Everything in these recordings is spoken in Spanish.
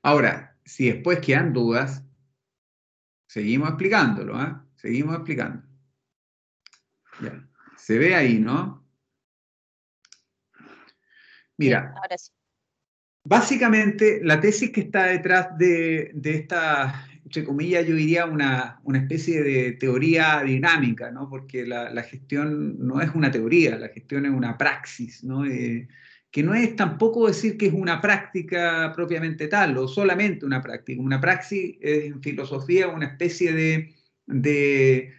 Ahora, si después quedan dudas, seguimos explicándolo, ¿eh? Seguimos explicando. Ya. Se ve ahí, ¿no? Sí, Mira, ahora sí. básicamente la tesis que está detrás de esta, entre comillas, yo diría una especie de teoría dinámica, ¿no? Porque la gestión no es una teoría, la gestión es una praxis, ¿no? Que no es tampoco decir que es una práctica propiamente tal, o solamente una práctica. Una praxis es en filosofía una especie de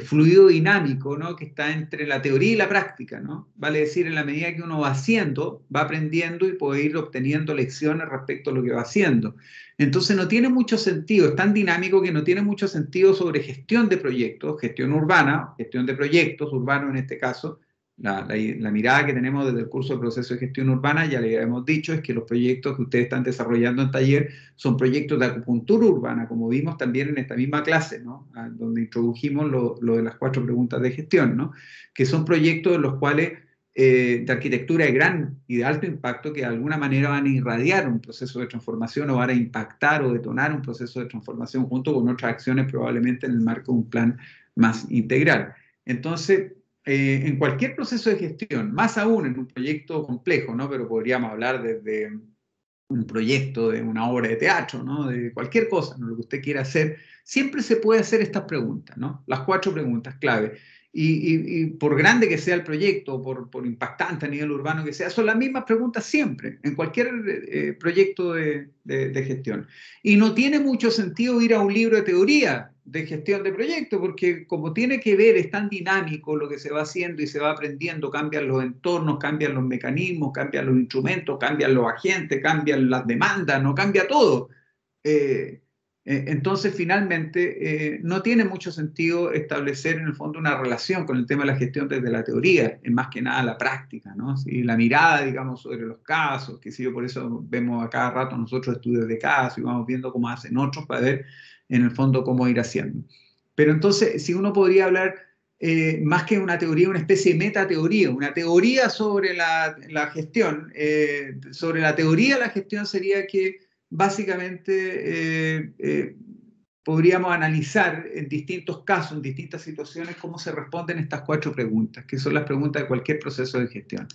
fluido dinámico, ¿no? Que está entre la teoría y la práctica, ¿no? Vale decir, en la medida que uno va haciendo, va aprendiendo y puede ir obteniendo lecciones respecto a lo que va haciendo. Entonces no tiene mucho sentido, es tan dinámico que no tiene mucho sentido sobre gestión de proyectos, gestión urbana, gestión de proyectos urbanos en este caso. La mirada que tenemos desde el curso de proceso de gestión urbana, ya le hemos dicho, es que los proyectos que ustedes están desarrollando en taller son proyectos de acupuntura urbana, como vimos también en esta misma clase, ¿no? Donde introdujimos lo de las 4 preguntas de gestión, ¿no? Que son proyectos en los cuales de arquitectura de gran y de alto impacto que de alguna manera van a irradiar un proceso de transformación o van a impactar o detonar un proceso de transformación junto con otras acciones probablemente en el marco de un plan más integral. Entonces, en cualquier proceso de gestión, más aún en un proyecto complejo, ¿no? Pero podríamos hablar desde un proyecto de una obra de teatro, ¿no? De cualquier cosa, ¿no? Lo que usted quiera hacer, siempre se puede hacer estas preguntas, ¿no? Las 4 preguntas clave. Y por grande que sea el proyecto, por impactante a nivel urbano que sea, son las mismas preguntas siempre, en cualquier proyecto de gestión. Y no tiene mucho sentido ir a un libro de teoría de gestión de proyectos, porque como tiene que ver, es tan dinámico lo que se va haciendo y se va aprendiendo, cambian los entornos, cambian los mecanismos, cambian los instrumentos, cambian los agentes, cambian las demandas, no cambia todo. Eh, entonces, finalmente, no tiene mucho sentido establecer en el fondo una relación con el tema de la gestión desde la teoría, es más que nada la práctica, ¿no? ¿Sí? La mirada, digamos, sobre los casos, que sí, por eso vemos a cada rato nosotros estudios de casos y vamos viendo cómo hacen otros para ver en el fondo cómo ir haciendo. Pero entonces, si uno podría hablar más que una teoría, una especie de metateoría, una teoría sobre la gestión, sobre la teoría de la gestión sería que básicamente podríamos analizar en distintos casos, en distintas situaciones, cómo se responden estas 4 preguntas, que son las preguntas de cualquier proceso de gestión.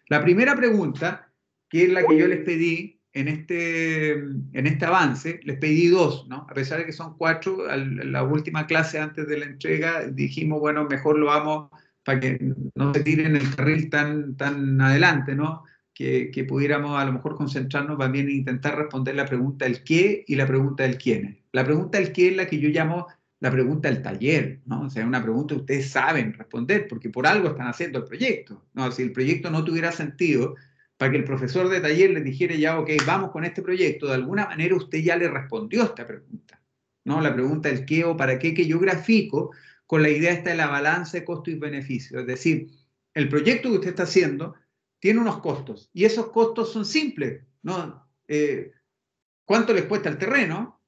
La primera pregunta, que es la que yo les pedí en este avance, les pedí 2, ¿no? A pesar de que son 4, la última clase antes de la entrega dijimos, bueno, mejor lo vamos para que no se tiren el carril tan adelante, ¿no? Que pudiéramos a lo mejor concentrarnos también en intentar responder la pregunta del qué y la pregunta del quién. La pregunta del qué es la que yo llamo la pregunta del taller, ¿no? O sea, una pregunta que ustedes saben responder, porque por algo están haciendo el proyecto, ¿no? Si el proyecto no tuviera sentido, para que el profesor de taller les dijera ya, ok, vamos con este proyecto, de alguna manera usted ya le respondió esta pregunta, ¿no? La pregunta del qué o para qué, que yo grafico con la idea esta de la balanza de costo y beneficio. Es decir, el proyecto que usted está haciendo tiene unos costos y esos costos son simples, ¿no? ¿Cuánto les cuesta el terreno?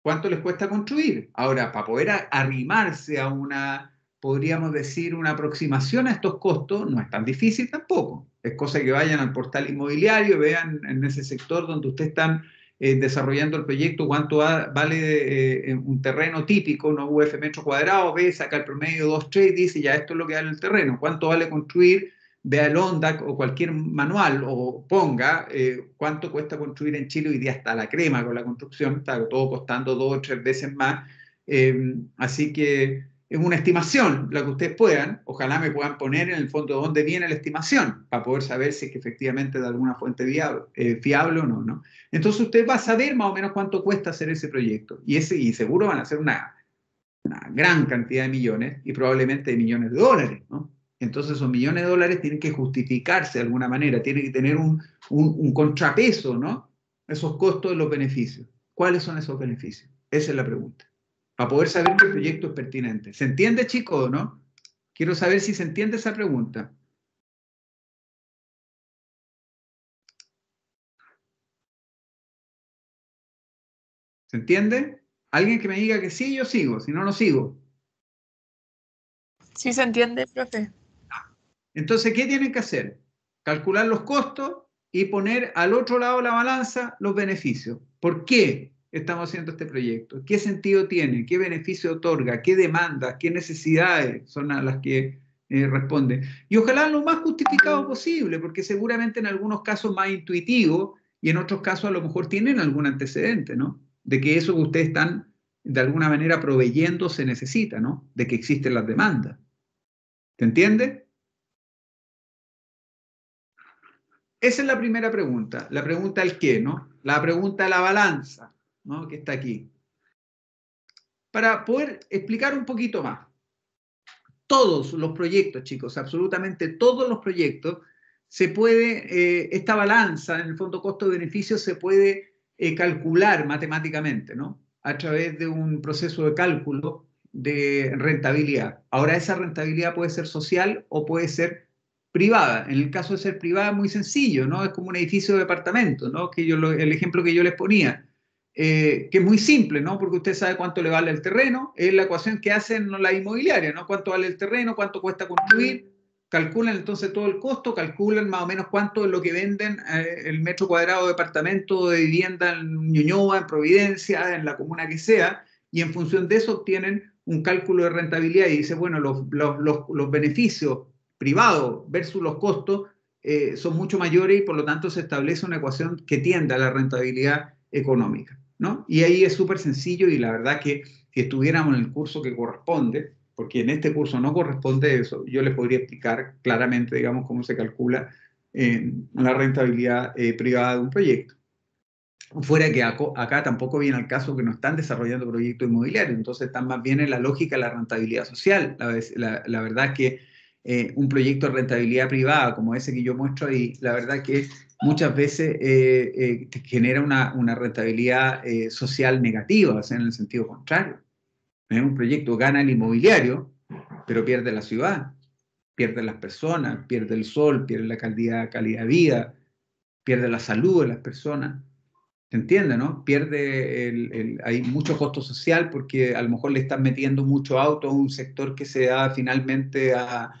¿Cuánto les cuesta construir? Ahora, para poder arrimarse a una, podríamos decir, una aproximación a estos costos, no es tan difícil tampoco. Es cosa que vayan al portal inmobiliario, vean en ese sector donde ustedes están desarrollando el proyecto cuánto vale un terreno típico, no UF metro cuadrado, ve, saca el promedio 2, 3 y dice ya esto es lo que vale el terreno, cuánto vale construir, vea el ONDAC o cualquier manual o ponga cuánto cuesta construir en Chile. Hoy día está la crema con la construcción, está todo costando 2 o 3 veces más. Así que es una estimación, la que ustedes puedan. Ojalá me puedan poner en el fondo de dónde viene la estimación para poder saber si es que efectivamente de alguna fuente fiable o no, ¿no? Entonces usted va a saber más o menos cuánto cuesta hacer ese proyecto y seguro van a ser una gran cantidad de millones y probablemente de millones de dólares, ¿no? Entonces esos millones de dólares tienen que justificarse de alguna manera, tienen que tener un contrapeso, ¿no? Esos costos de los beneficios. ¿Cuáles son esos beneficios? Esa es la pregunta. Para poder saber que el proyecto es pertinente. ¿Se entiende, chicos, o no? Quiero saber si se entiende esa pregunta. ¿Se entiende? Alguien que me diga que sí, yo sigo, si no, no sigo. Sí se entiende, profe. Entonces, ¿qué tienen que hacer? Calcular los costos y poner al otro lado de la balanza los beneficios. ¿Por qué estamos haciendo este proyecto? ¿Qué sentido tiene? ¿Qué beneficio otorga? ¿Qué demandas? ¿Qué necesidades son a las que responde? Y ojalá lo más justificado posible, porque seguramente en algunos casos más intuitivo y en otros casos a lo mejor tienen algún antecedente, ¿no? De que eso que ustedes están de alguna manera proveyendo se necesita, ¿no? De que existen las demandas. ¿Te entiende? Esa es la primera pregunta, la pregunta del qué, ¿no? La pregunta de la balanza, ¿no? Que está aquí. Para poder explicar un poquito más, todos los proyectos, chicos, absolutamente todos los proyectos, se puede, esta balanza, en el fondo costo-beneficio, se puede calcular matemáticamente, ¿no? A través de un proceso de cálculo de rentabilidad. Ahora, esa rentabilidad puede ser social o puede ser privada. En el caso de ser privada es muy sencillo, ¿no? Es como un edificio de departamento, ¿no? El ejemplo que yo les ponía, que es muy simple, ¿no? Porque usted sabe cuánto le vale el terreno, es la ecuación que hacen las inmobiliarias, ¿no? Cuánto vale el terreno, cuánto cuesta construir, calculan entonces todo el costo, calculan más o menos cuánto es lo que venden el metro cuadrado de departamento de vivienda en Ñuñoa, en Providencia, en la comuna que sea, y en función de eso obtienen un cálculo de rentabilidad y dice, bueno, los beneficios privados versus los costos son mucho mayores y por lo tanto se establece una ecuación que tienda a la rentabilidad económica, ¿no? Y ahí es súper sencillo y la verdad que si estuviéramos en el curso que corresponde, porque en este curso no corresponde eso, yo les podría explicar claramente, digamos, cómo se calcula la rentabilidad privada de un proyecto. Fuera que acá tampoco viene al caso que no están desarrollando proyectos inmobiliarios, entonces están más bien en la lógica de la rentabilidad social. La verdad es que un proyecto de rentabilidad privada como ese que yo muestro ahí, la verdad que muchas veces genera una rentabilidad social negativa, o sea, en el sentido contrario. Un proyecto gana el inmobiliario, pero pierde la ciudad, pierde las personas, pierde el sol, pierde la calidad de vida, pierde la salud de las personas. ¿Se entiende, no? Pierde hay mucho costo social porque a lo mejor le están metiendo mucho auto a un sector que se da finalmente a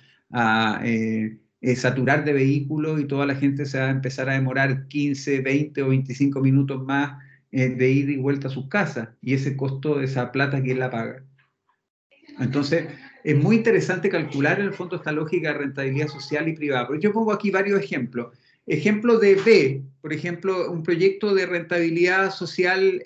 saturar de vehículos y toda la gente se va a empezar a demorar 15, 20 o 25 minutos más de ida y vuelta a sus casas. Y ese costo de esa plata, ¿quién la paga? Entonces, es muy interesante calcular en el fondo esta lógica de rentabilidad social y privada. Pero yo pongo aquí varios ejemplos. Ejemplo de B, por ejemplo, un proyecto de rentabilidad social,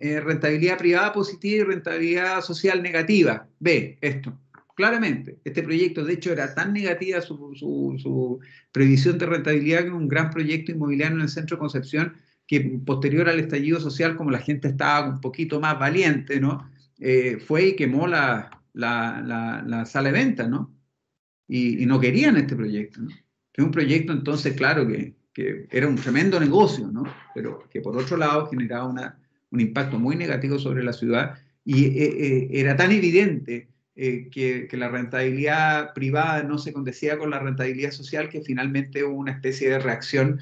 rentabilidad privada positiva y rentabilidad social negativa. B, esto. Claramente, este proyecto, de hecho, era tan negativa su previsión de rentabilidad que un gran proyecto inmobiliario en el centro de Concepción, que posterior al estallido social, como la gente estaba un poquito más valiente, ¿no? Fue y quemó la sala de venta, ¿no? Y no querían este proyecto, ¿no? Que es un proyecto entonces, claro, que era un tremendo negocio, ¿no? Pero que por otro lado generaba un impacto muy negativo sobre la ciudad y era tan evidente que la rentabilidad privada no se condecía con la rentabilidad social que finalmente hubo una especie de reacción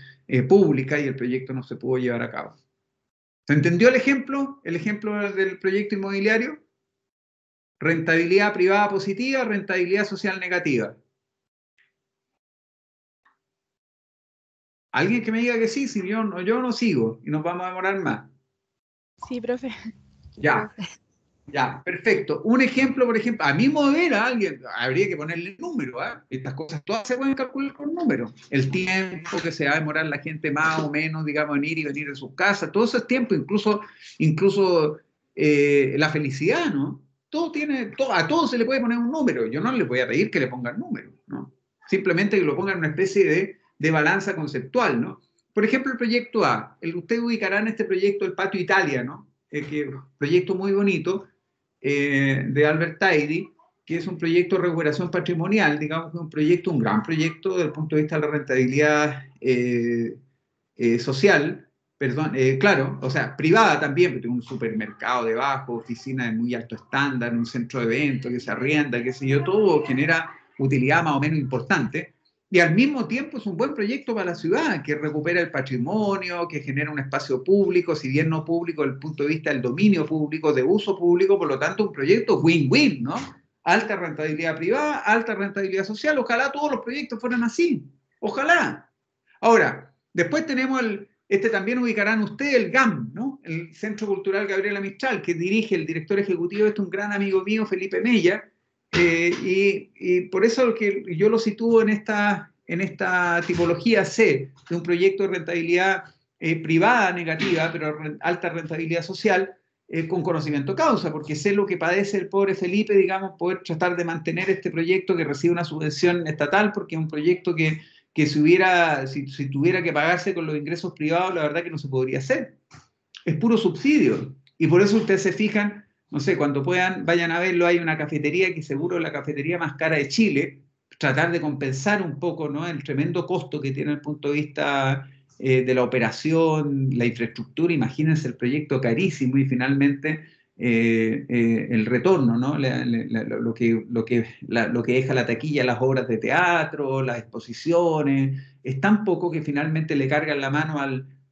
pública y el proyecto no se pudo llevar a cabo. ¿Se entendió el ejemplo? El ejemplo del proyecto inmobiliario. Rentabilidad privada positiva, rentabilidad social negativa. Alguien que me diga que sí, si yo no sigo y nos vamos a demorar más. Sí, profe. Ya, ya, perfecto. Un ejemplo, por ejemplo, a mi modo de ver, a alguien habría que ponerle número, ¿eh? Estas cosas todas se pueden calcular con números. El tiempo que se va a demorar la gente más o menos, digamos, en ir y venir de sus casas, todo ese tiempo, incluso la felicidad, ¿no? A todo se le puede poner un número. Yo no le voy a pedir que le pongan número, ¿no? Simplemente que lo pongan en una especie de balanza conceptual, ¿no? Por ejemplo, el proyecto A. Usted ubicará en este proyecto el Patio Italia, ¿no? Que proyecto muy bonito de Albert Taidy, que es un proyecto de recuperación patrimonial, digamos que un gran proyecto desde el punto de vista de la rentabilidad social, perdón, claro, o sea, privada también, porque tiene un supermercado debajo, oficina de muy alto estándar, un centro de eventos que se arrienda, qué sé yo, todo genera utilidad más o menos importante. Y al mismo tiempo es un buen proyecto para la ciudad, que recupera el patrimonio, que genera un espacio público, si bien no público desde el punto de vista del dominio público, de uso público, por lo tanto un proyecto win-win, ¿no? Alta rentabilidad privada, alta rentabilidad social, ojalá todos los proyectos fueran así, ojalá. Ahora, Después tenemos este también ubicarán ustedes, el GAM, ¿no? El Centro Cultural Gabriela Mistral, que dirige el director ejecutivo, este es un gran amigo mío, Felipe Mella, y por eso que yo lo sitúo en esta tipología C, de un proyecto de rentabilidad privada negativa, pero alta rentabilidad social, con conocimiento causa, porque sé lo que padece el pobre Felipe, digamos, poder tratar de mantener este proyecto que recibe una subvención estatal, porque es un proyecto que si tuviera que pagarse con los ingresos privados, la verdad que no se podría hacer. Es puro subsidio. Y por eso ustedes se fijan, no sé, cuando puedan, vayan a verlo, hay una cafetería que seguro es la cafetería más cara de Chile, tratar de compensar un poco, ¿no?, el tremendo costo que tiene el punto de vista de la operación, la infraestructura. Imagínense el proyecto carísimo y finalmente el retorno, ¿no? Lo que deja la taquilla, las obras de teatro, las exposiciones, es tan poco que finalmente le cargan la mano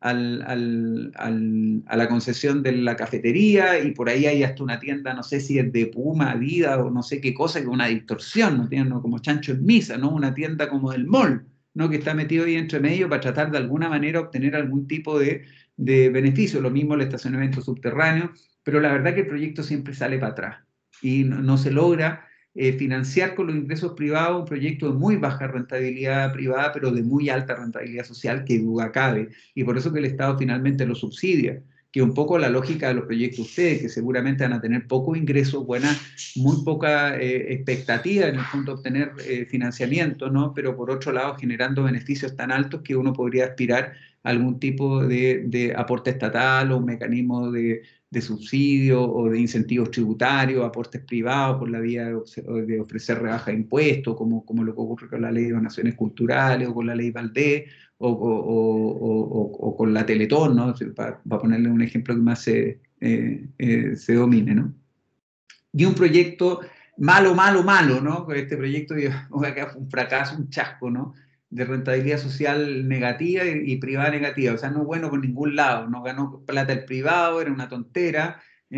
a la concesión de la cafetería, y por ahí hay hasta una tienda, no sé si es de Puma, Adidas o no sé qué cosa, que es una distorsión, ¿no? Tienen, ¿no?, como chancho en misa, ¿no? Una tienda como del mall, ¿no?, que está metido ahí entre medio para tratar de alguna manera obtener algún tipo de beneficio. Lo mismo el estacionamiento subterráneo, pero la verdad que el proyecto siempre sale para atrás y no se logra financiar con los ingresos privados un proyecto de muy baja rentabilidad privada, pero de muy alta rentabilidad social, que duda cabe, y por eso que el Estado finalmente lo subsidia, que es un poco la lógica de los proyectos de ustedes, que seguramente van a tener pocos ingresos, muy poca expectativa en el fondo de obtener financiamiento, ¿no? Pero por otro lado generando beneficios tan altos que uno podría aspirar a algún tipo de aporte estatal o un mecanismo de subsidio o de incentivos tributarios, aportes privados por la vía de ofrecer rebaja de impuestos, como lo que ocurre con la ley de donaciones culturales o con la ley Valdés o con la Teletón, ¿no? Para ponerle un ejemplo que más se domine, ¿no? Y un proyecto malo, malo, malo, ¿no? Este proyecto acá fue un fracaso, un chasco, ¿no? De rentabilidad social negativa y privada negativa, o sea, no bueno por ningún lado, no ganó plata el privado, era una tontera, no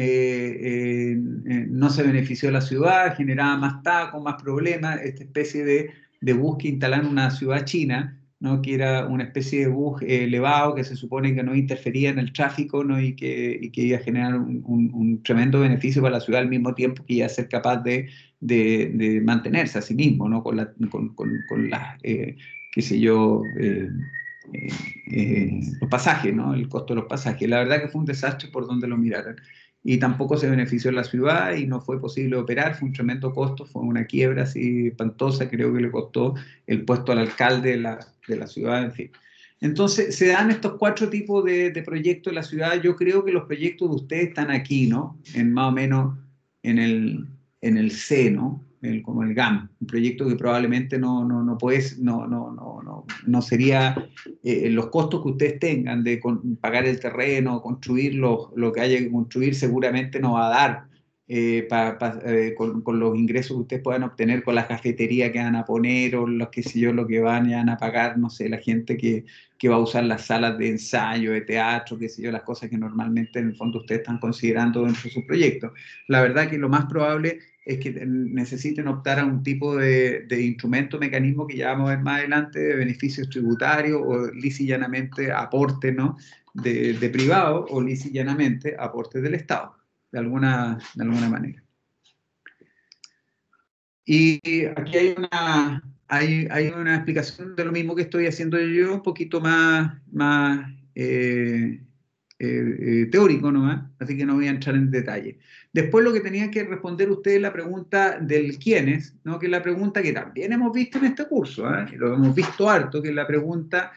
se benefició la ciudad, generaba más tacos, más problemas, esta especie de bus que instalaron en una ciudad china, ¿no?, que era una especie de bus elevado que se supone que no interfería en el tráfico, ¿no?, y que iba a generar un tremendo beneficio para la ciudad al mismo tiempo que iba a ser capaz de mantenerse a sí mismo, ¿no?, con las, qué sé yo, los pasajes, ¿no?, el costo de los pasajes. La verdad que fue un desastre por donde lo miraran. Y tampoco se benefició la ciudad y no fue posible operar, fue un tremendo costo, fue una quiebra así espantosa, creo que le costó el puesto al alcalde de la ciudad, en fin. Entonces, se dan estos cuatro tipos de proyectos de la ciudad. Yo creo que los proyectos de ustedes están aquí, ¿no? En más o menos en el C, ¿no? Como el GAM, un proyecto que probablemente no puedes, no sería los costos que ustedes tengan de pagar el terreno, construir lo que haya que construir, seguramente no va a dar con los ingresos que ustedes puedan obtener con la cafetería que van a poner o los que sé yo, lo que van a pagar, no sé, la gente que va a usar las salas de ensayo, de teatro, qué sé yo, las cosas que normalmente en el fondo ustedes están considerando dentro de sus proyectos. La verdad que lo más probable es que necesiten optar a un tipo de instrumento, mecanismo que ya vamos a ver más adelante, de beneficios tributarios o lisa y llanamente aporte, ¿no?, de privado o lisa y llanamente aporte del Estado, de alguna manera. Y aquí hay una explicación de lo mismo que estoy haciendo yo, un poquito más teórico nomás, así que no voy a entrar en detalle. Después lo que tenía que responder usted es la pregunta del quiénes, ¿no?, que es la pregunta que también hemos visto en este curso, ¿eh? Lo hemos visto harto, que es la pregunta,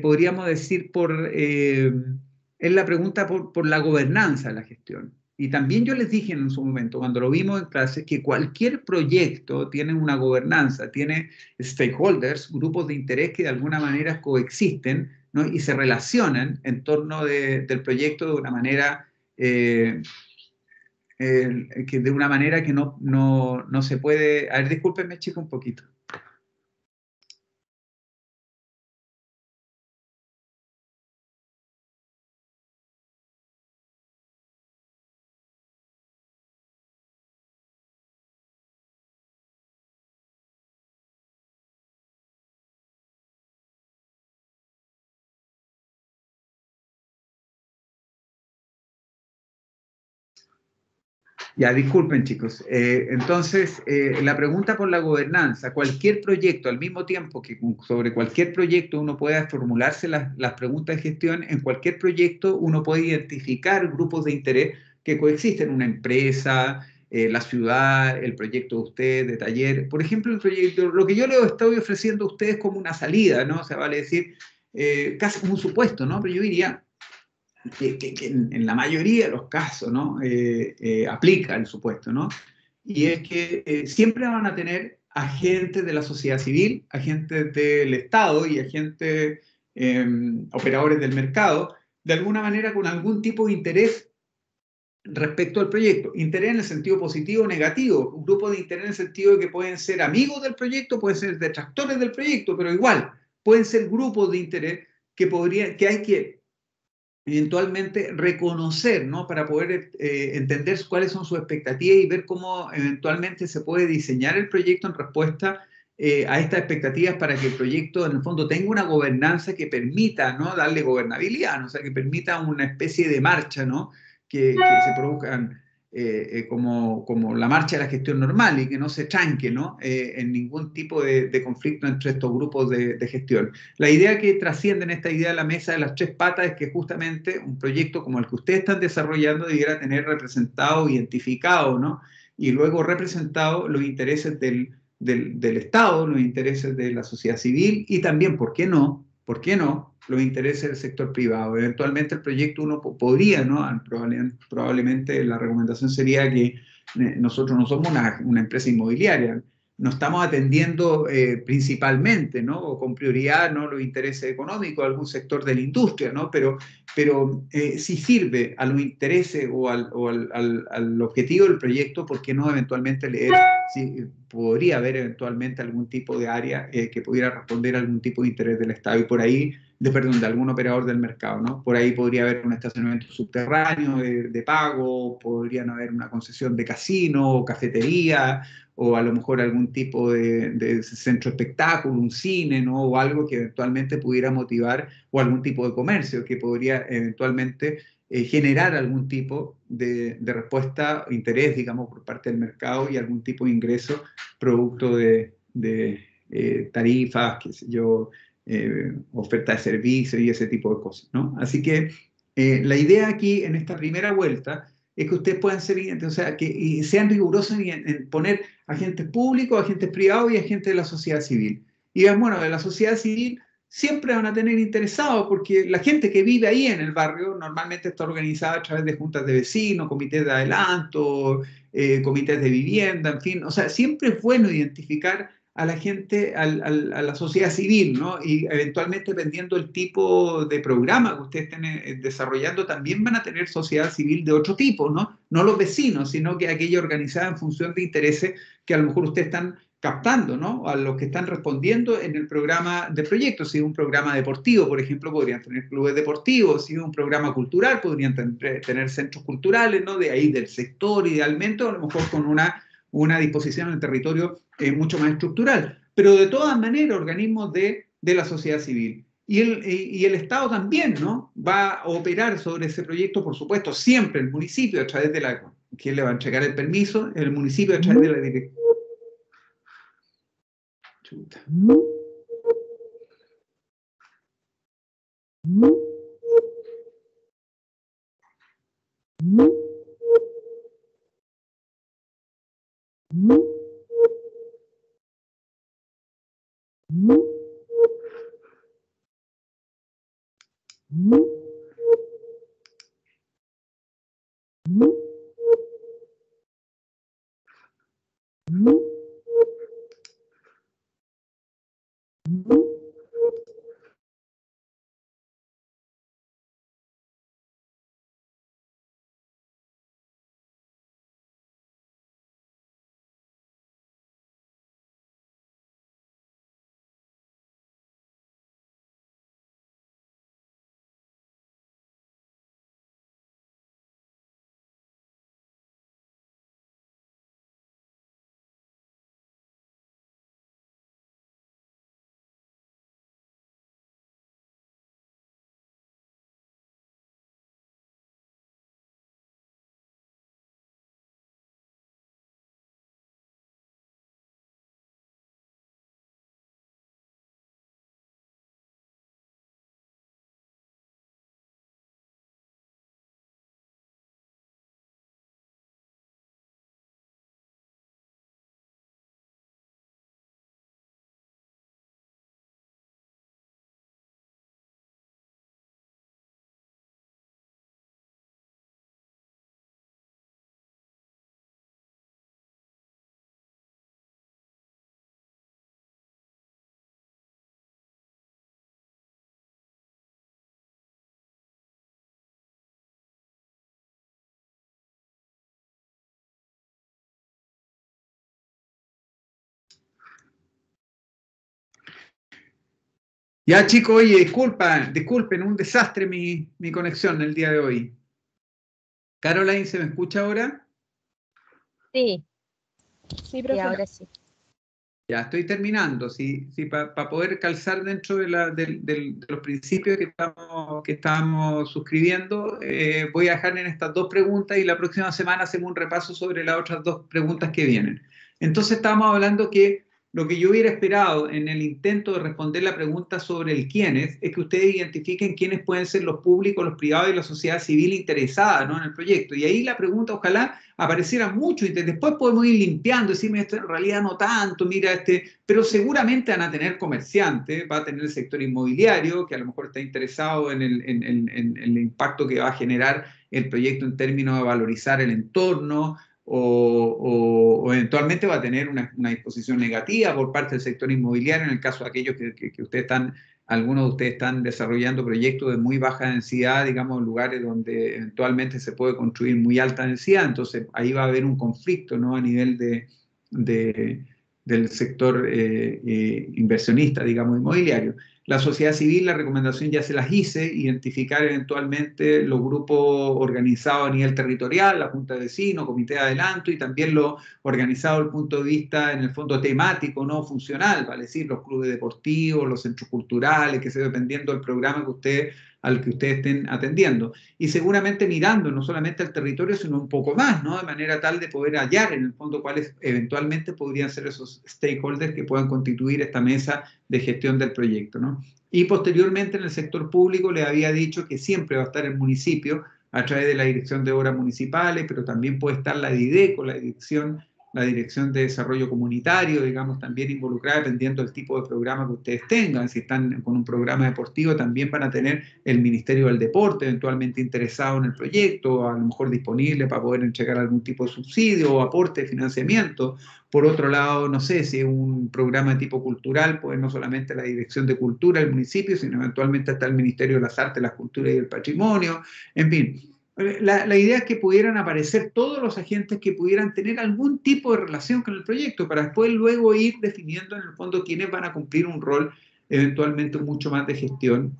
podríamos decir, es la pregunta por la gobernanza de la gestión. Y también yo les dije en su momento, cuando lo vimos en clase, que cualquier proyecto tiene una gobernanza, tiene stakeholders, grupos de interés que de alguna manera coexisten, ¿no?, y se relacionan en torno del proyecto de una manera, de una manera que no se puede... A ver, discúlpenme, chicos, un poquito. Ya, disculpen chicos. Entonces, la pregunta por la gobernanza, cualquier proyecto, al mismo tiempo que sobre cualquier proyecto uno pueda formularse las preguntas de gestión, en cualquier proyecto uno puede identificar grupos de interés que coexisten, una empresa, la ciudad, el proyecto de usted, de taller. Por ejemplo, el proyecto, lo que yo les estoy ofreciendo a ustedes como una salida, ¿no? O sea, vale decir, casi como un supuesto, ¿no? Pero yo diría que en la mayoría de los casos, ¿no? Aplica el supuesto, ¿no? Y es que siempre van a tener agentes de la sociedad civil, agentes del Estado y agentes operadores del mercado, de alguna manera con algún tipo de interés respecto al proyecto. Interés en el sentido positivo o negativo. Un grupo de interés en el sentido de que pueden ser amigos del proyecto, pueden ser detractores del proyecto, pero igual, pueden ser grupos de interés que hay que eventualmente reconocer, ¿no? Para poder entender cuáles son sus expectativas y ver cómo eventualmente se puede diseñar el proyecto en respuesta a estas expectativas para que el proyecto en el fondo tenga una gobernanza que permita, ¿no? Darle gobernabilidad, ¿no? O sea, que permita una especie de marcha, ¿no? Que se produzcan como la marcha de la gestión normal y que no se tranque, ¿no? En ningún tipo de conflicto entre estos grupos de gestión. La idea que trasciende en esta idea de la mesa de las tres patas es que justamente un proyecto como el que ustedes están desarrollando debiera tener representado, identificado, ¿no? Y luego representado los intereses del Estado, los intereses de la sociedad civil y también, ¿por qué no? ¿Por qué no? Los intereses del sector privado. Eventualmente el proyecto uno podría, ¿no? Probablemente la recomendación sería que nosotros no somos una empresa inmobiliaria, no estamos atendiendo principalmente, ¿no? O con prioridad, ¿no? Los intereses económicos de algún sector de la industria, ¿no? Pero si sirve a los intereses al objetivo del proyecto, ¿por qué no eventualmente leer si podría haber eventualmente algún tipo de área que pudiera responder a algún tipo de interés del Estado? Y por ahí, perdón, de algún operador del mercado, ¿no? Por ahí podría haber un estacionamiento subterráneo de pago, podrían haber una concesión de casino, cafetería, o a lo mejor algún tipo de centro de espectáculo, un cine, ¿no? O algo que eventualmente pudiera motivar, o algún tipo de comercio que podría eventualmente generar algún tipo de respuesta, interés, digamos, por parte del mercado y algún tipo de ingreso producto de tarifas, qué sé yo, oferta de servicios y ese tipo de cosas, ¿no? Así que la idea aquí en esta primera vuelta es que ustedes puedan ser, o sea, que sean rigurosos en poner agentes públicos, agentes privados y agentes de la sociedad civil. Y bueno, de la sociedad civil siempre van a tener interesados porque la gente que vive ahí en el barrio normalmente está organizada a través de juntas de vecinos, comités de adelanto, comités de vivienda, en fin. O sea, siempre es bueno identificar a la gente, a la sociedad civil, ¿no? Y eventualmente, dependiendo del tipo de programa que ustedes estén desarrollando, también van a tener sociedad civil de otro tipo, ¿no? No los vecinos, sino que aquella organizada en función de intereses que a lo mejor ustedes están captando, ¿no? A los que están respondiendo en el programa de proyectos. Si es un programa deportivo, por ejemplo, podrían tener clubes deportivos. Si es un programa cultural, podrían tener centros culturales, ¿no? De ahí del sector, idealmente, o a lo mejor con una disposición en el territorio mucho más estructural. Pero de todas maneras, organismos de la sociedad civil. Y el Estado también, ¿no? Va a operar sobre ese proyecto, por supuesto, siempre el municipio a través de la que le va a entregar el permiso, el municipio a través de la dirección. Chuta. Ya, chicos, oye, disculpen, un desastre mi conexión el día de hoy. Caroline, ¿se me escucha ahora? Sí, Sí, y profe. ahora sí. Ya, estoy terminando. Sí, para poder calzar dentro de los principios que estamos suscribiendo, voy a dejar en estas dos preguntas y la próxima semana hacemos un repaso sobre las otras dos preguntas que vienen. Entonces estábamos hablando que lo que yo hubiera esperado en el intento de responder la pregunta sobre el quiénes es que ustedes identifiquen quiénes pueden ser los públicos, los privados y la sociedad civil interesada, ¿no?, en el proyecto. Y ahí la pregunta, ojalá apareciera mucho y después podemos ir limpiando, decirme esto en realidad no tanto, mira, pero seguramente van a tener comerciantes, va a tener el sector inmobiliario, que a lo mejor está interesado en el impacto que va a generar el proyecto en términos de valorizar el entorno, o eventualmente va a tener una disposición negativa por parte del sector inmobiliario en el caso de aquellos que ustedes están, algunos de ustedes están desarrollando proyectos de muy baja densidad, digamos, en lugares donde eventualmente se puede construir muy alta densidad, entonces ahí va a haber un conflicto, ¿no?, a nivel del sector inversionista, digamos, inmobiliario. La sociedad civil, la recomendación ya se las hice, identificar eventualmente los grupos organizados a nivel territorial, la Junta de Vecinos, Comité de Adelanto, y también lo organizado desde el punto de vista, en el fondo, temático, no funcional, vale decir, los clubes deportivos, los centros culturales, que se dependiendo del programa al que ustedes estén atendiendo. Y seguramente mirando no solamente al territorio, sino un poco más, ¿no?, de manera tal de poder hallar, en el fondo, cuáles eventualmente podrían ser esos stakeholders que puedan constituir esta mesa de gestión del proyecto, ¿no? Y posteriormente en el sector público le había dicho que siempre va a estar el municipio a través de la Dirección de Obras Municipales, pero también puede estar la DIDECO, la Dirección de Desarrollo Comunitario, digamos, también involucrada dependiendo del tipo de programa que ustedes tengan. Si están con un programa deportivo, también van a tener el Ministerio del Deporte eventualmente interesado en el proyecto, a lo mejor disponible para poder entregar algún tipo de subsidio o aporte de financiamiento. Por otro lado, no sé, si es un programa de tipo cultural, pues no solamente la Dirección de Cultura del municipio, sino eventualmente hasta el Ministerio de las Artes, las Culturas y el Patrimonio. En fin, la idea es que pudieran aparecer todos los agentes que pudieran tener algún tipo de relación con el proyecto, para después luego ir definiendo en el fondo quiénes van a cumplir un rol eventualmente mucho más de gestión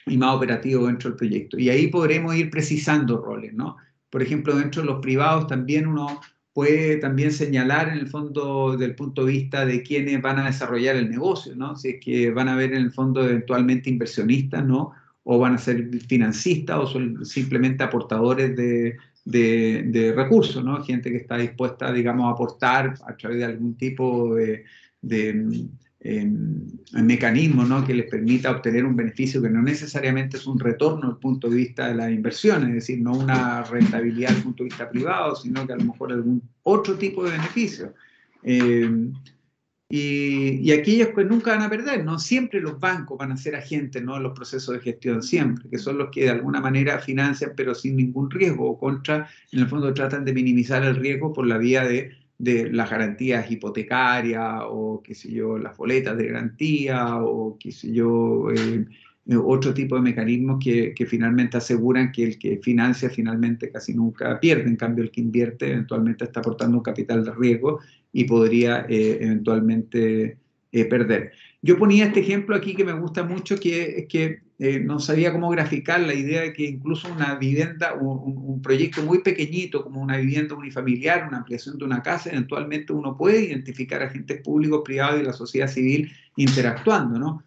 y más operativo dentro del proyecto. Y ahí podremos ir precisando roles, ¿no? Por ejemplo, dentro de los privados también uno puede también señalar en el fondo del punto de vista de quiénes van a desarrollar el negocio, ¿no? Si es que van a ver en el fondo eventualmente inversionistas, ¿no?, o van a ser financistas o son simplemente aportadores de recursos, ¿no? Gente que está dispuesta, digamos, a aportar a través de algún tipo de mecanismo, ¿no?, que les permita obtener un beneficio que no necesariamente es un retorno desde el punto de vista de la inversión, es decir, no una rentabilidad desde el punto de vista privado, sino que a lo mejor algún otro tipo de beneficio. Y aquellos que nunca van a perder, no siempre los bancos van a ser agentes, ¿no?, en los procesos de gestión, siempre, que son los que de alguna manera financian, pero sin ningún riesgo, o en el fondo tratan de minimizar el riesgo por la vía de las garantías hipotecarias, o qué sé yo, las boletas de garantía, o qué sé yo, otro tipo de mecanismos que finalmente aseguran que el que financia finalmente casi nunca pierde, en cambio el que invierte eventualmente está aportando un capital de riesgo y podría eventualmente perder. Yo ponía este ejemplo aquí que me gusta mucho, que es que no sabía cómo graficar la idea de que incluso una vivienda, un proyecto muy pequeñito como una vivienda unifamiliar, una ampliación de una casa, eventualmente uno puede identificar agentes públicos, privados y la sociedad civil interactuando, ¿no?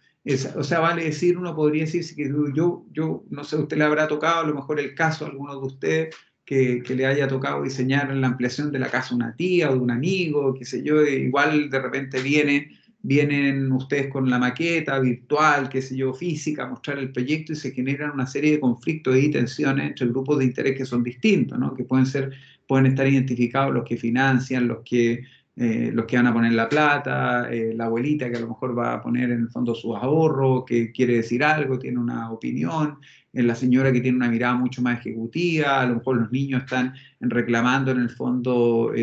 O sea, vale decir, uno podría decir que yo no sé, usted le habrá tocado a lo mejor el caso a alguno de ustedes que le haya tocado diseñar la ampliación de la casa de una tía o de un amigo, qué sé yo, igual de repente vienen ustedes con la maqueta virtual, qué sé yo, física, a mostrar el proyecto y se generan una serie de conflictos y tensiones entre grupos de interés que son distintos, ¿no?, que pueden estar identificados los que financian, los que van a poner la plata, la abuelita que a lo mejor va a poner en el fondo sus ahorros, que quiere decir algo, tiene una opinión, la señora que tiene una mirada mucho más ejecutiva, a lo mejor los niños están reclamando en el fondo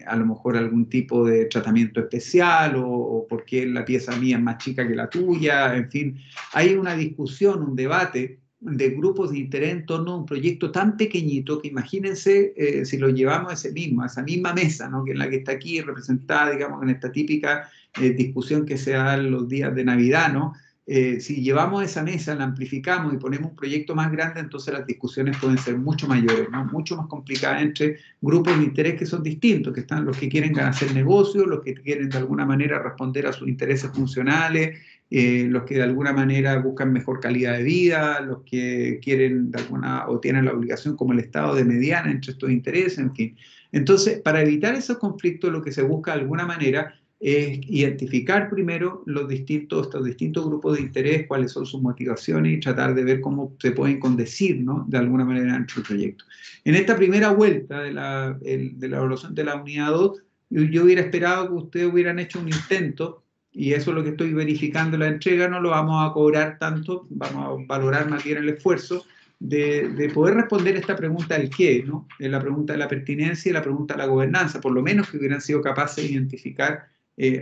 a lo mejor algún tipo de tratamiento especial, o por qué la pieza mía es más chica que la tuya, en fin, hay una discusión, un debate de grupos de interés en torno a un proyecto tan pequeñito que imagínense si lo llevamos a esa misma mesa, ¿no?, que es la que está aquí representada, digamos, en esta típica discusión que se da en los días de Navidad, ¿no?, si llevamos esa mesa, la amplificamos y ponemos un proyecto más grande, entonces las discusiones pueden ser mucho mayores, ¿no? Mucho más complicadas entre grupos de interés que son distintos, que están los que quieren hacer negocios, los que quieren de alguna manera responder a sus intereses funcionales, los que de alguna manera buscan mejor calidad de vida, los que quieren de alguna o tienen la obligación como el Estado de mediar entre estos intereses, en fin. Entonces, para evitar esos conflictos, lo que se busca de alguna manera es identificar primero estos distintos grupos de interés, cuáles son sus motivaciones y tratar de ver cómo se pueden condecir, ¿no? De alguna manera dentro del proyecto. En esta primera vuelta de la evaluación de la unidad 2, yo hubiera esperado que ustedes hubieran hecho un intento, y eso es lo que estoy verificando en la entrega, no lo vamos a cobrar tanto, vamos a valorar más bien el esfuerzo de poder responder esta pregunta del qué, ¿no? La pregunta de la pertinencia y la pregunta de la gobernanza, por lo menos que hubieran sido capaces de identificar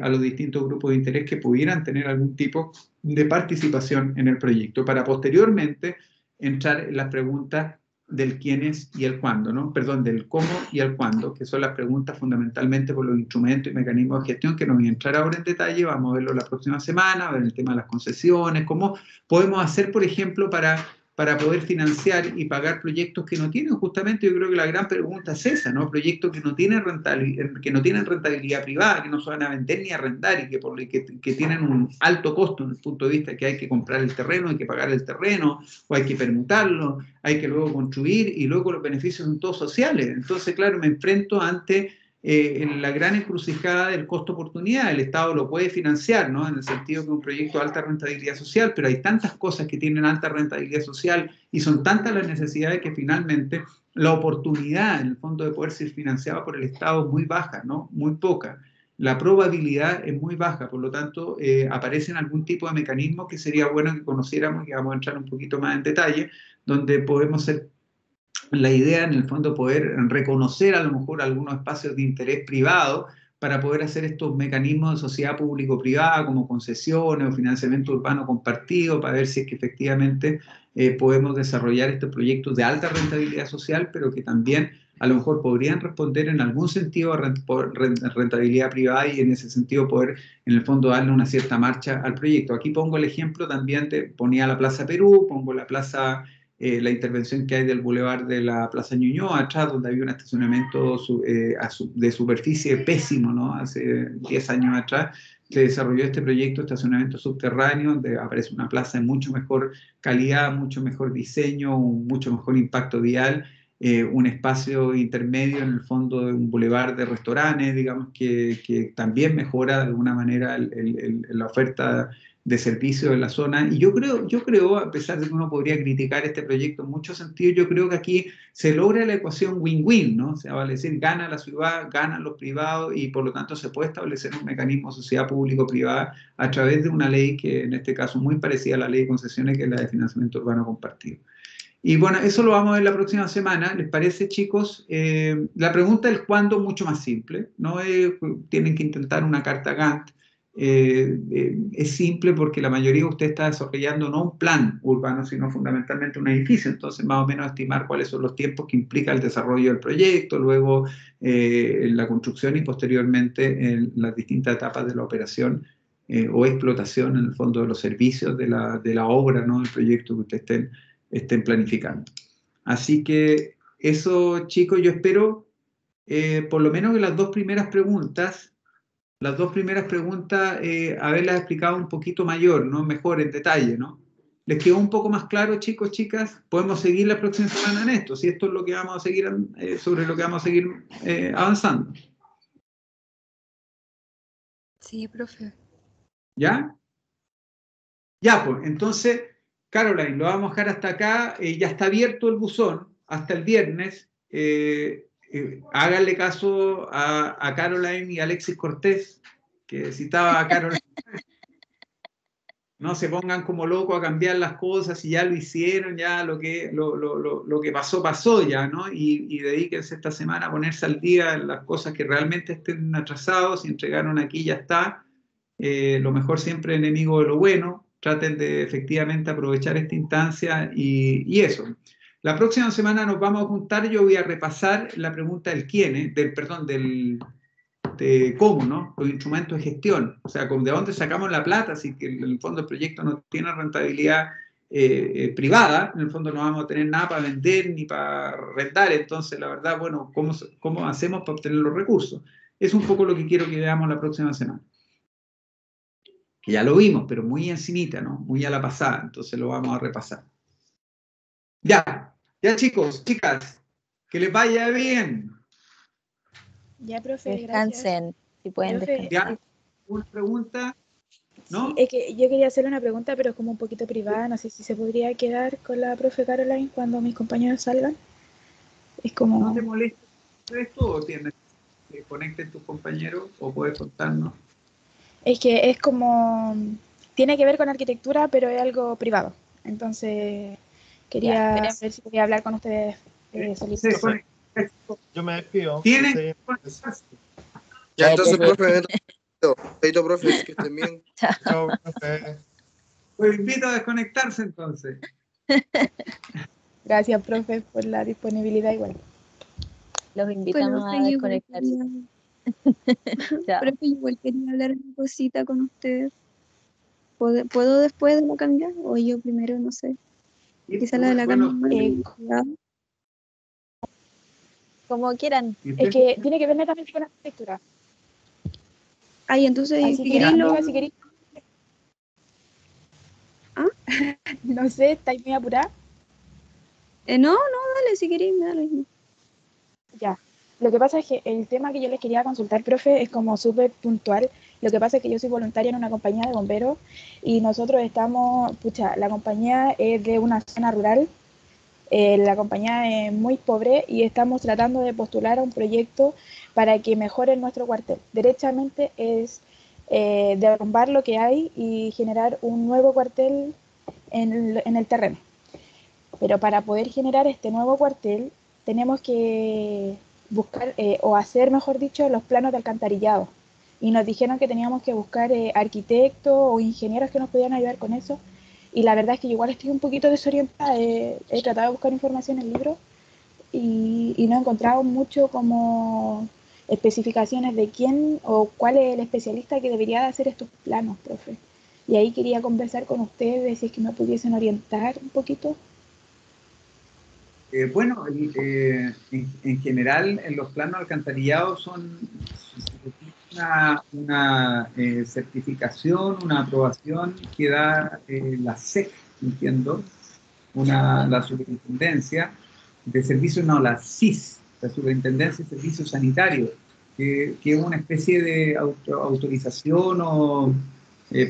a los distintos grupos de interés que pudieran tener algún tipo de participación en el proyecto, para posteriormente entrar en las preguntas del quiénes y el cuándo, ¿no? Perdón, del cómo y el cuándo, que son las preguntas fundamentalmente por los instrumentos y mecanismos de gestión, que no voy a entrar ahora en detalle, vamos a verlo la próxima semana, a ver el tema de las concesiones, cómo podemos hacer, por ejemplo, para poder financiar y pagar proyectos que no tienen, justamente yo creo que la gran pregunta es esa, ¿no? Proyectos que no tienen rentabilidad privada, que no se van a vender ni a arrendar y que tienen un alto costo desde el punto de vista que hay que comprar el terreno, hay que pagar el terreno, o hay que permutarlo, hay que luego construir y luego los beneficios son todos sociales. Entonces, claro, me enfrento ante en la gran encrucijada del costo-oportunidad. El Estado lo puede financiar, ¿no? En el sentido que un proyecto de alta rentabilidad social, pero hay tantas cosas que tienen alta rentabilidad social y son tantas las necesidades que finalmente la oportunidad, en el fondo, de poder ser financiado por el Estado es muy baja, ¿no? Muy poca. La probabilidad es muy baja, por lo tanto, aparecen algún tipo de mecanismos que sería bueno que conociéramos, que vamos a entrar un poquito más en detalle, donde podemos ser la idea, en el fondo, poder reconocer a lo mejor algunos espacios de interés privado para poder hacer estos mecanismos de sociedad público-privada como concesiones o financiamiento urbano compartido, para ver si es que efectivamente podemos desarrollar estos proyectos de alta rentabilidad social, pero que también a lo mejor podrían responder en algún sentido a rentabilidad privada y en ese sentido poder, en el fondo, darle una cierta marcha al proyecto. Aquí pongo el ejemplo también, ponía la Plaza Perú, pongo la Plaza la intervención que hay del bulevar de la Plaza Ñuñoa, atrás, donde había un estacionamiento de superficie pésimo, ¿no? Hace 10 años atrás se desarrolló este proyecto de estacionamiento subterráneo, donde aparece una plaza de mucho mejor calidad, mucho mejor diseño, un mucho mejor impacto vial, un espacio intermedio en el fondo de un bulevar de restaurantes, digamos, que también mejora de alguna manera la oferta de servicios en la zona. Y yo creo, a pesar de que uno podría criticar este proyecto en muchos sentidos, yo creo que aquí se logra la ecuación win-win, ¿no? O sea, vale decir, gana la ciudad, ganan los privados y por lo tanto se puede establecer un mecanismo de sociedad público-privada a través de una ley que en este caso muy parecida a la ley de concesiones, que es la de financiamiento urbano compartido. Y bueno, eso lo vamos a ver la próxima semana. ¿Les parece, chicos? La pregunta del cuándo es mucho más simple. No tienen que intentar una carta Gantt. Es simple porque la mayoría de ustedes está desarrollando no un plan urbano, sino fundamentalmente un edificio. Entonces, más o menos estimar cuáles son los tiempos que implica el desarrollo del proyecto, luego la construcción y posteriormente en las distintas etapas de la operación o explotación, en el fondo, de los servicios de la obra, ¿no? Del proyecto que ustedes estén planificando. Así que eso, chicos, yo espero por lo menos que las dos primeras preguntas, haberlas explicado un poquito mayor, ¿no? Mejor, en detalle, ¿no? ¿Les quedó un poco más claro, chicos, chicas? Podemos seguir la próxima semana en esto, si esto es lo que vamos a seguir, sobre lo que vamos a seguir avanzando. Sí, profe. ¿Ya? Ya, pues, entonces, Caroline, lo vamos a dejar hasta acá. Ya está abierto el buzón hasta el viernes. Háganle caso a Caroline y a Alexis Cortés, que citaba a Caroline. No se pongan como locos a cambiar las cosas, y ya lo hicieron, ya lo que pasó, pasó ya, ¿no? Y dedíquense esta semana a ponerse al día en las cosas que realmente estén atrasados. Si entregaron aquí, ya está. Lo mejor siempre es enemigo de lo bueno. Traten de efectivamente aprovechar esta instancia y eso. La próxima semana nos vamos a juntar, yo voy a repasar la pregunta del quién, ¿cómo, no? Los instrumentos de gestión, o sea, ¿de dónde sacamos la plata? Si que en el fondo el proyecto no tiene rentabilidad privada, en el fondo no vamos a tener nada para vender ni para rentar, entonces la verdad, bueno, ¿cómo hacemos para obtener los recursos? Es un poco lo que quiero que veamos la próxima semana. Que ya lo vimos, pero muy encimita, ¿no? Muy a la pasada, entonces lo vamos a repasar. Ya, ya chicos, chicas, que les vaya bien. Ya, profe, gracias. Descansen, si pueden Profe, descansar. ¿Ya? ¿Una pregunta? ¿No? Sí, es que yo quería hacerle una pregunta, pero es como un poquito privada. No sé si se podría quedar con la profe Caroline cuando mis compañeros salgan. Es ¿No te como, molesta esto o tienes que conecten tus compañeros o puedes contarnos? es que es como, tiene que ver con arquitectura, pero es algo privado. Entonces, Ya, quería esperemos. ver si podía hablar con ustedes solitos. Se Yo me despido. Tienen Sí. que conectarse. Ya, Ya, entonces, profe. profe, chaito, profe, que estén bien. Chao, profe. Los invito a desconectarse entonces. Gracias, profe, por la disponibilidad igual. Los invitamos Profe, a yo igual desconectarse. Chao. profe, yo igual quería hablar una cosita con ustedes. ¿Puedo después de la Camila? O yo primero, no sé. Quizá la de la Bueno, Camila. Como quieran. Es que tiene que ver netamente con arquitectura. Ay, entonces, Así si que, queréis lo... amiga, si queréis. ¿Ah? No sé, ¿estáis muy apurada? No, dale, si queréis, me da lo mismo. Ya. Lo que pasa es que el tema que yo les quería consultar, profe, es como súper puntual. Lo que pasa es que yo soy voluntaria en una compañía de bomberos y nosotros estamos, pucha, la compañía es de una zona rural, la compañía es muy pobre y estamos tratando de postular a un proyecto para que mejore nuestro cuartel. Derechamente es derrumbar lo que hay y generar un nuevo cuartel en el terreno. Pero para poder generar este nuevo cuartel tenemos que buscar o hacer, mejor dicho, los planos de alcantarillado. Y nos dijeron que teníamos que buscar arquitectos o ingenieros que nos pudieran ayudar con eso. Y la verdad es que yo igual estoy un poquito desorientada. He tratado de buscar información en el libro y no he encontrado mucho como especificaciones de quién o cuál es el especialista que debería de hacer estos planos, profe. Y ahí quería conversar con ustedes si es que me pudiesen orientar un poquito. Bueno, en general, en los planos alcantarillados una certificación, una aprobación que da la SEC, entiendo, la Superintendencia de Servicios, no, la SIS, la Superintendencia de Servicios Sanitarios, que es una especie de autorización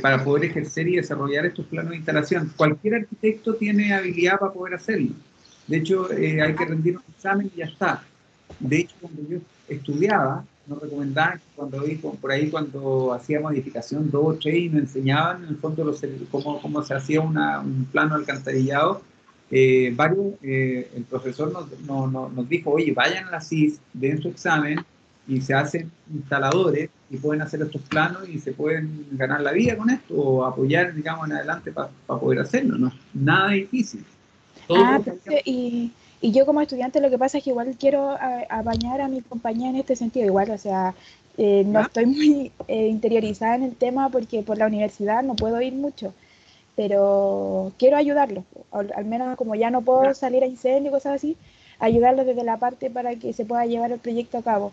para poder ejercer y desarrollar estos planos de instalación. Cualquier arquitecto tiene habilidad para poder hacerlo. De hecho, hay que rendir un examen y ya está. De hecho, cuando yo estudiaba, nos recomendaban que por ahí cuando hacía modificación 2 o 3 y nos enseñaban en el fondo cómo se hacía un plano alcantarillado, el profesor nos dijo, oye, vayan a la CIS, den su examen y se hacen instaladores y pueden hacer estos planos y se pueden ganar la vida con esto o apoyar, digamos, en adelante para poder hacerlo, ¿no? Nada difícil. Profe, y yo como estudiante lo que pasa es que igual quiero apañar a mi compañía en este sentido, igual, o sea, no ¿Ya? estoy muy interiorizada en el tema porque por la universidad no puedo ir mucho, pero quiero ayudarlos, al menos como ya no puedo salir a incendio y cosas así, ayudarlos desde la parte para que se pueda llevar el proyecto a cabo.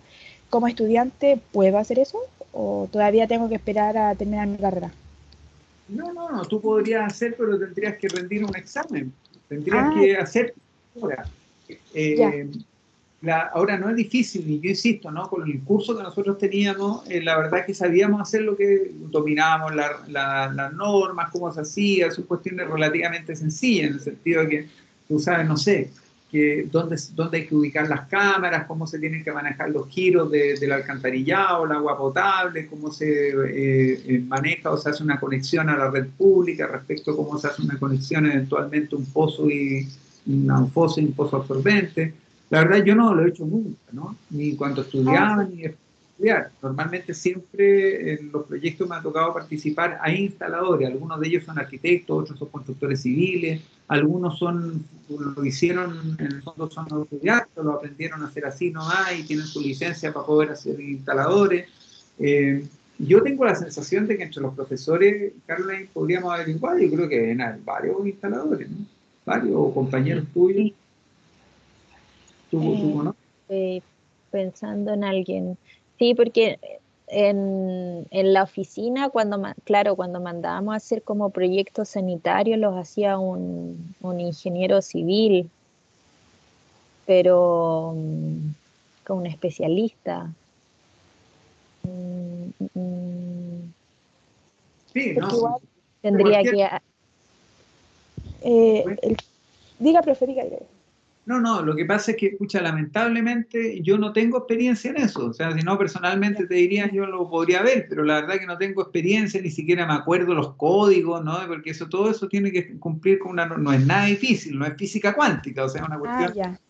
Como estudiante, ¿puedo hacer eso o todavía tengo que esperar a terminar mi carrera? No, tú podrías hacer, pero tendrías que rendir un examen. Tendrías Ah, que hacer ahora. ya. Ahora no es difícil, y yo insisto, ¿no? Con el curso que nosotros teníamos, la verdad es que sabíamos hacer lo que dominábamos, las normas, cómo se hacía, son cuestiones relativamente sencillas, en el sentido de que tú sabes, no sé, que dónde hay que ubicar las cámaras, cómo se tienen que manejar los giros del alcantarillado, el agua potable, cómo se maneja o se hace una conexión a la red pública respecto a cómo se hace una conexión eventualmente un foso y un pozo absorbente. La verdad yo no lo he hecho nunca, ¿no? Ni cuando estudiaba, Sí. ni después de estudiar. Normalmente siempre en los proyectos me ha tocado participar. Hay instaladores, algunos de ellos son arquitectos, otros son constructores civiles, algunos lo hicieron, en el fondo son autodidactas, lo aprendieron a hacer así nomás y tienen su licencia para poder hacer instaladores. Yo tengo la sensación de que entre los profesores, Caroline, podríamos averiguar, yo creo que deben haber varios instaladores, ¿no? Varios compañeros tuyos. ¿Tú conoces? Pensando en alguien. Sí, porque en la oficina, cuando mandábamos a hacer como proyectos sanitarios, los hacía un ingeniero civil, pero con un especialista. Sí, Porque ¿no? igual, Tendría Cualquier- que... diga, profe, diga. No, lo que pasa es que, escucha, lamentablemente yo no tengo experiencia en eso. O sea, si no, personalmente te diría yo lo podría ver, pero la verdad que no tengo experiencia, ni siquiera me acuerdo los códigos, ¿no? Porque todo eso tiene que cumplir con una... No es nada difícil, no es física cuántica, o sea, es una cuestión Ya.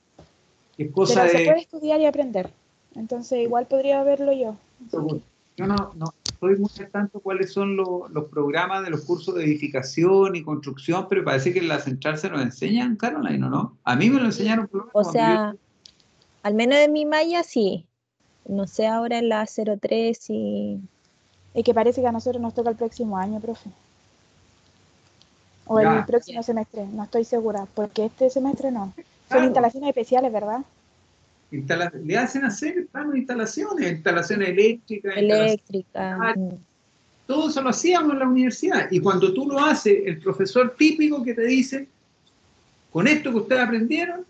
que es cosa Pero se de... puede estudiar y aprender. Entonces igual podría verlo yo. Así que- Yo no estoy muy al tanto cuáles son los programas de los cursos de edificación y construcción, pero parece que en la central se nos enseñan, Caroline, ¿o no? A mí me lo enseñaron por lo menos O cuando yo... sea, al menos en mi malla sí. No sé ahora en la 03 si... Es que parece que a nosotros nos toca el próximo año, profe. O el Ya, próximo semestre, no estoy segura, porque este semestre no. Son claro. instalaciones especiales, ¿verdad? Le hacen hacer plano de instalaciones eléctricas, eléctrica. todo eso lo hacíamos en la universidad. Y cuando tú lo haces, el profesor típico que te dice, con esto que ustedes aprendieron,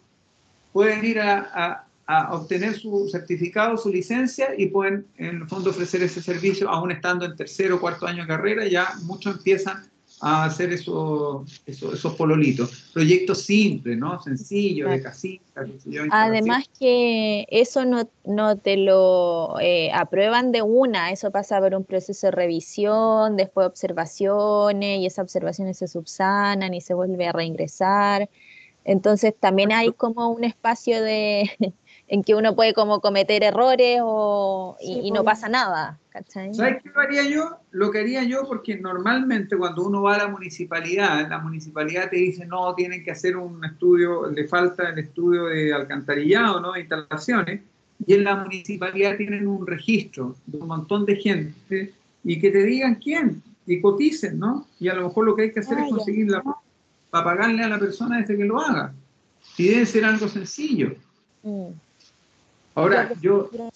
pueden ir a obtener su certificado, su licencia, y pueden en el fondo ofrecer ese servicio, aún estando en tercero o cuarto año de carrera. Ya muchos empiezan a hacer esos pololitos. Proyectos simples, ¿no? Sencillos, de casita, qué sé yo, instalación. Además que eso no te lo aprueban de una, eso pasa por un proceso de revisión, después observaciones, y esas observaciones se subsanan y se vuelve a reingresar. Entonces también hay como un espacio en que uno puede como cometer errores Sí, y no pasa nada, ¿cachai? ¿Sabes qué haría yo? Lo que haría yo, porque normalmente cuando uno va a la municipalidad te dice, no, tienen que hacer un estudio, le falta el estudio de alcantarillado, ¿no? De instalaciones, y en la municipalidad tienen un registro de un montón de gente, y que te digan quién, y coticen, ¿no? Y a lo mejor lo que hay que hacer es Ya. conseguir para pagarle a la persona desde que lo haga. Y debe ser algo sencillo. Mm. Ahora, Ya, yo... profe.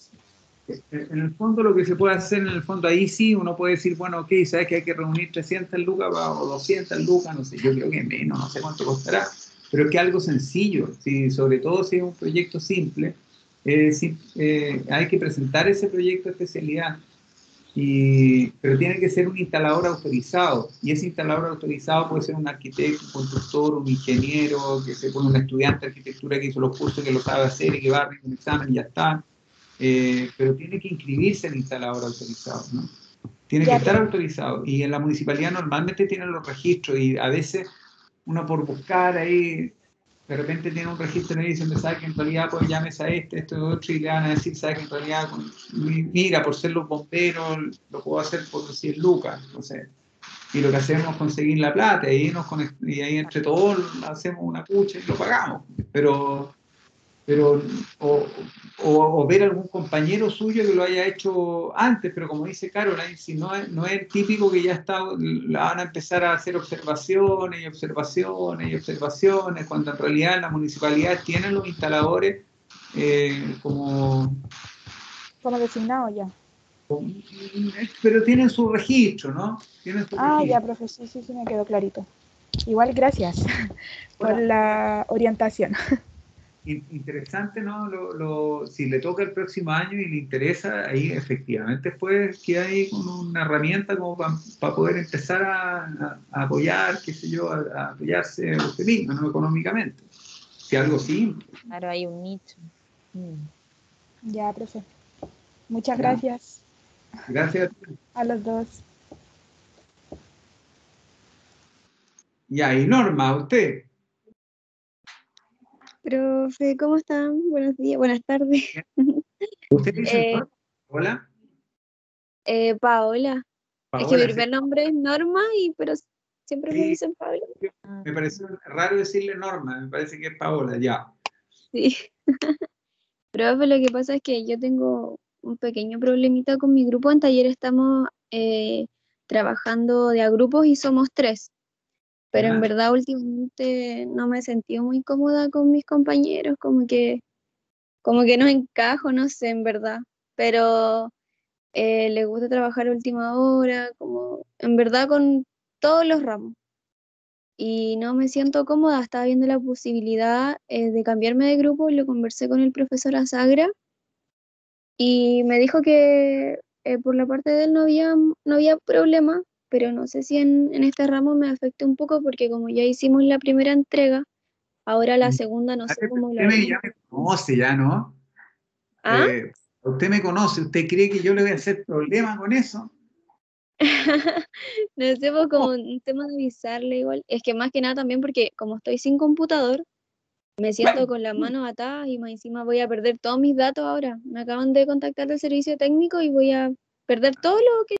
En el fondo lo que se puede hacer, en el fondo ahí sí uno puede decir, bueno, ok, sabes que hay que reunir 300 lucas o 200 lucas, no sé, yo creo que menos, no sé cuánto costará, pero es que algo sencillo, sobre todo si es un proyecto simple, hay que presentar ese proyecto de especialidad, pero tiene que ser un instalador autorizado, y ese instalador autorizado puede ser un arquitecto, un constructor, un ingeniero, que se pone un estudiante de arquitectura que hizo los cursos, que lo sabe hacer y que va a rendir un examen y ya está. Pero tiene que inscribirse el instalador autorizado, ¿no? Tiene que Ya, estar profe. autorizado. Y en la municipalidad normalmente tienen los registros y a veces uno por buscar ahí, de repente tiene un registro y dice, ¿sabes que en realidad pues llámese a esto y otro? Y le van a decir, ¿sabes que en realidad, mira, por ser los bomberos, lo puedo hacer por decir Lucas, no sé. Y lo que hacemos es conseguir la plata y ahí entre todos hacemos una pucha y lo pagamos. Pero o ver algún compañero suyo que lo haya hecho antes, pero como dice Caroline, si no es el típico que ya está, van a empezar a hacer observaciones y observaciones y observaciones, cuando en realidad la municipalidad tiene los instaladores como, Como designado ya. pero tienen su registro, ¿no? Tienen su Ya, registro. profe, sí, me quedó clarito. Igual, gracias por Ahora, la orientación. interesante, ¿no? Si le toca el próximo año y le interesa, ahí efectivamente pues queda ahí con una herramienta como para poder empezar a apoyar, qué sé yo, a apoyarse usted mismo, ¿no? Económicamente. Si algo simple, Claro, hay un nicho. Ya, profe. Muchas ¿ya? gracias Gracias. a los dos. Ya, y Norma, usted. Profe, ¿cómo están? Buenos días, buenas tardes. ¿Usted dice Eh, Norma? Hola, Paola. Es que mi Paola, ¿sí? primer nombre es Norma, pero siempre me Sí, dicen Paola. me pareció raro decirle Norma, me parece que es Paola, ya. Sí. Profe, lo que pasa es que yo tengo un pequeño problemita con mi grupo. En taller estamos trabajando de a grupos y somos 3, pero en ¿Ya? verdad últimamente no me he sentido muy cómoda con mis compañeros, como que no encajo, no sé, en verdad, pero les gusta trabajar a última hora, como en verdad con todos los ramos. Y no me siento cómoda, estaba viendo la posibilidad de cambiarme de grupo, lo conversé con el profesor Azagra y me dijo que por la parte de él no había problema, pero no sé si en este ramo me afecta un poco porque como ya hicimos la primera entrega, ahora la segunda no sé cómo lo Usted haremos. ya me conoce, ya, ¿no? ¿Ah? Usted me conoce, ¿usted cree que yo le voy a hacer problema con eso? No sé, pues como un tema de avisarle igual. Es que más que nada también porque como estoy sin computador, me siento con las manos atadas y más encima voy a perder todos mis datos ahora. Me acaban de contactar del servicio técnico y voy a perder todo lo que